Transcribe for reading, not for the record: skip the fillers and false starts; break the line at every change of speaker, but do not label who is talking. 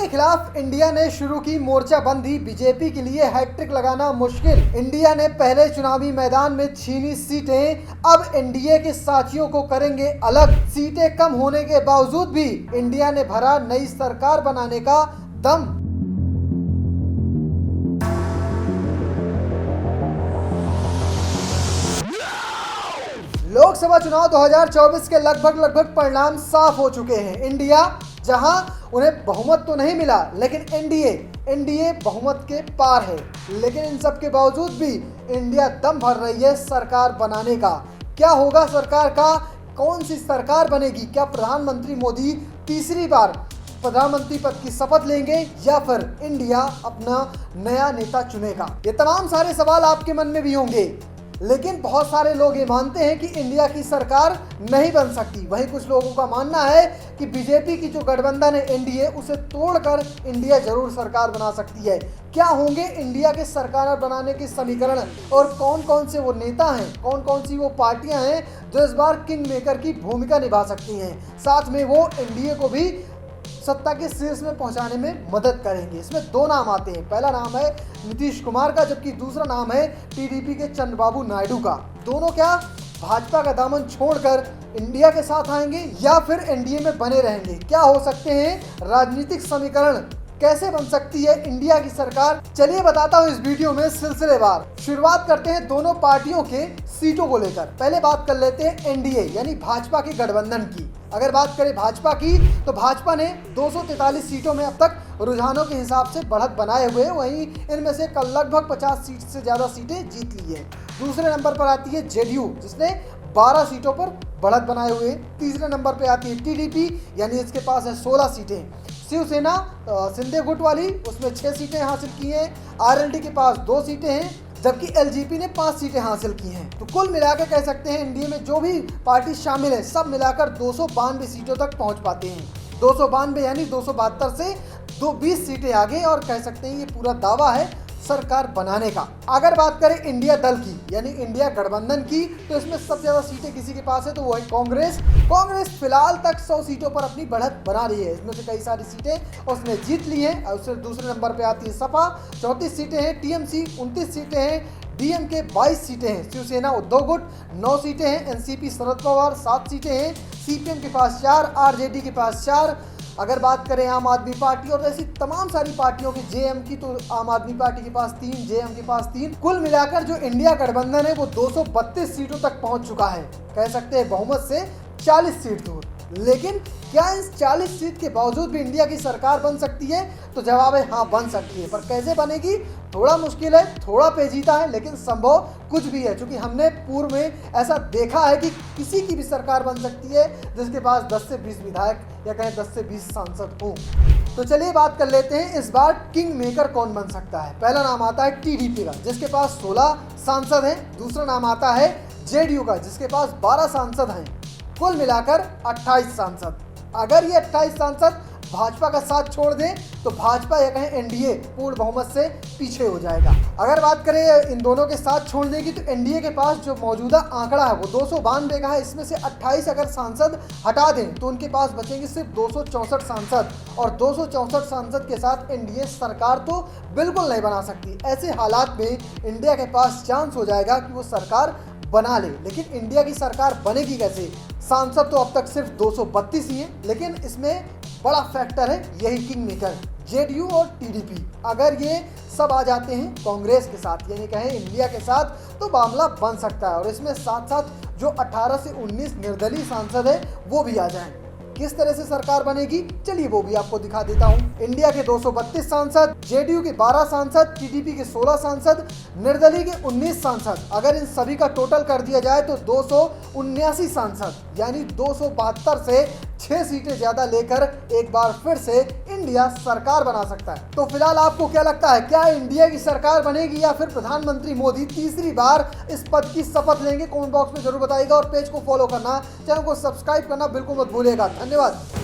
के खिलाफ इंडिया ने शुरू की मोर्चाबंदी, बीजेपी के लिए हैट्रिक लगाना मुश्किल। इंडिया ने पहले चुनावी मैदान में छीनी सीटें, अब एनडीए के साथियों को करेंगे अलग। सीटें कम होने के बावजूद भी इंडिया ने भरा नई सरकार बनाने का दम। लोकसभा चुनाव 2024 के लगभग परिणाम साफ हो चुके हैं। इंडिया जहां उन्हें बहुमत तो नहीं मिला, लेकिन एनडीए बहुमत के पार है। लेकिन इन सब के बावजूद भी इंडिया दम भर रही है सरकार बनाने का। क्या होगा सरकार का? कौन सी सरकार बनेगी? क्या प्रधानमंत्री मोदी तीसरी बार प्रधानमंत्री पद की शपथ लेंगे या फिर इंडिया अपना नया नेता चुनेगा? ये तमाम सारे सवाल आपके मन में भी होंगे, लेकिन बहुत सारे लोग ये मानते हैं कि इंडिया की सरकार नहीं बन सकती। वहीं कुछ लोगों का मानना है कि बीजेपी की जो गठबंधन है एनडीए, उसे तोड़कर इंडिया जरूर सरकार बना सकती है। क्या होंगे इंडिया के सरकार बनाने के समीकरण और कौन कौन से वो नेता हैं, कौन कौन सी वो पार्टियां हैं जो इस बार किंग मेकर की भूमिका निभा सकती हैं, साथ में वो एनडीए को भी सत्ता के शीर्ष में पहुंचाने में मदद करेंगे। इसमें दो नाम आते हैं। पहला नाम है नीतीश कुमार का, जबकि दूसरा नाम है टीडीपी के चंद्रबाबू नायडू का। दोनों क्या भाजपा का दामन छोड़कर इंडिया के साथ आएंगे या फिर एनडीए में बने रहेंगे? क्या हो सकते हैं राजनीतिक समीकरण? कैसे बन सकती है इंडिया की सरकार? चलिए बताता हूं इस वीडियो में सिलसिलेवार। शुरुआत करते हैं दोनों पार्टियों के सीटों को लेकर। पहले बात कर लेते हैं एनडीए यानी भाजपा के गठबंधन की। अगर बात करें भाजपा की तो भाजपा ने 243 सीटों में अब तक रुझानों के हिसाब से बढ़त बनाए हुए, वहीं इनमें से लगभग 50 सीट से ज़्यादा सीटें जीत ली है। दूसरे नंबर पर आती है जेडीयू, जिसने 12 सीटों पर बढ़त बनाए हुए। तीसरे नंबर पर आती है टीडीपी, यानी इसके पास है 16 सीटें। शिवसेना शिंदे गुट वाली, उसमें 6 सीटें हासिल की हैं। आरएलडी के पास 2 सीटें हैं, जबकि एलजेपी ने 5 सीटें हासिल की हैं। तो कुल मिलाकर कह सकते हैं इंडिया में जो भी पार्टी शामिल है सब मिलाकर 292 सीटों तक पहुंच पाते हैं। 292 यानी 272 से 20 सीटें आगे, और कह सकते हैं ये पूरा दावा है सरकार बनाने का। अगर बात करें इंडिया दल की यानी इंडिया गठबंधन की, तो इसमें सबसे ज़्यादा सीटें किसी के पास है तो वो है कांग्रेस। कांग्रेस फिलहाल तक 100 सीटों पर अपनी बढ़त बना रही है। इसमें से कई सारी सीटें उसने जीत ली हैं। और उससे दूसरे नंबर पे आती है सपा, 34 सीटें हैं। टीएमसी 29 सीटें हैं। डीएमके 22 सीटें हैं। शिवसेना उद्धव गुट 9 सीटें हैं। एनसीपी शरद पवार 7 सीटें हैं। सीपीएम के पास 4, आरजेडी के पास 4। अगर बात करें आम आदमी पार्टी और ऐसी तमाम सारी पार्टियों की, जेएम की, तो आम आदमी पार्टी के पास 3, जेएम के पास 3। कुल मिलाकर जो इंडिया गठबंधन है वो 232 सीटों तक पहुंच चुका है। कह सकते हैं बहुमत से 40 सीट दूर। लेकिन क्या इस 40 सीट के बावजूद भी इंडिया की सरकार बन सकती है? तो जवाब है हाँ, बन सकती है। पर कैसे बनेगी? थोड़ा मुश्किल है, थोड़ा पेचीदा है, लेकिन संभव कुछ भी है, क्योंकि हमने पूर्व में ऐसा देखा है कि किसी की भी सरकार बन सकती है जिसके पास 10 से 20 विधायक या कहें 10 से 20 सांसद हों। तो चलिए बात कर लेते हैं इस बार किंग मेकर कौन बन सकता है। पहला नाम आता है टीडीपी का, जिसके पास 16 सांसद हैं। दूसरा नाम आता है जेडीयू का, जिसके पास 12 सांसद हैं। कुल मिलाकर 28 सांसद। अगर ये 28 सांसद भाजपा का साथ छोड़ दें तो भाजपा या कहें एनडीए पूर्ण बहुमत से पीछे हो जाएगा। अगर बात करें इन दोनों के साथ छोड़ने की, तो एनडीए के पास जो मौजूदा आंकड़ा है वो 292 का है। इसमें से 28 अगर सांसद हटा दें तो उनके पास बचेंगे सिर्फ 264 सांसद, और 264 सांसद के साथ एनडीए सरकार तो बिल्कुल नहीं बना सकती। ऐसे हालात में इंडिया के पास चांस हो जाएगा कि वो सरकार बना ले। लेकिन इंडिया की सरकार बनेगी कैसे? सांसद तो अब तक सिर्फ 232 ही हैं, लेकिन इसमें बड़ा फैक्टर है यही किंग मेकर, जेडीयू और टीडीपी। अगर ये सब आ जाते हैं कांग्रेस के साथ, यानी कहें इंडिया के साथ, तो मामला बन सकता है। और इसमें साथ साथ जो 18 से 19 निर्दलीय सांसद है वो भी आ जाएं। किस तरह से सरकार बनेगी, चलिए वो भी आपको दिखा देता हूं। इंडिया के 232 सांसद, जेडीयू के 12 सांसद, टीडीपी के 16 सांसद, निर्दलीय के 19 सांसद। अगर इन सभी का टोटल कर दिया जाए तो 279 सांसद, यानी 272 से 6 सीटें ज्यादा लेकर एक बार फिर से इंडिया सरकार बना सकता है। तो फिलहाल आपको क्या लगता है, क्या इंडिया की सरकार बनेगी या फिर प्रधानमंत्री मोदी तीसरी बार इस पद की शपथ लेंगे? कमेंट बॉक्स में जरूर बताइएगा और पेज को फॉलो करना, चैनल को सब्सक्राइब करना बिल्कुल मत भूलिएगा। धन्यवाद।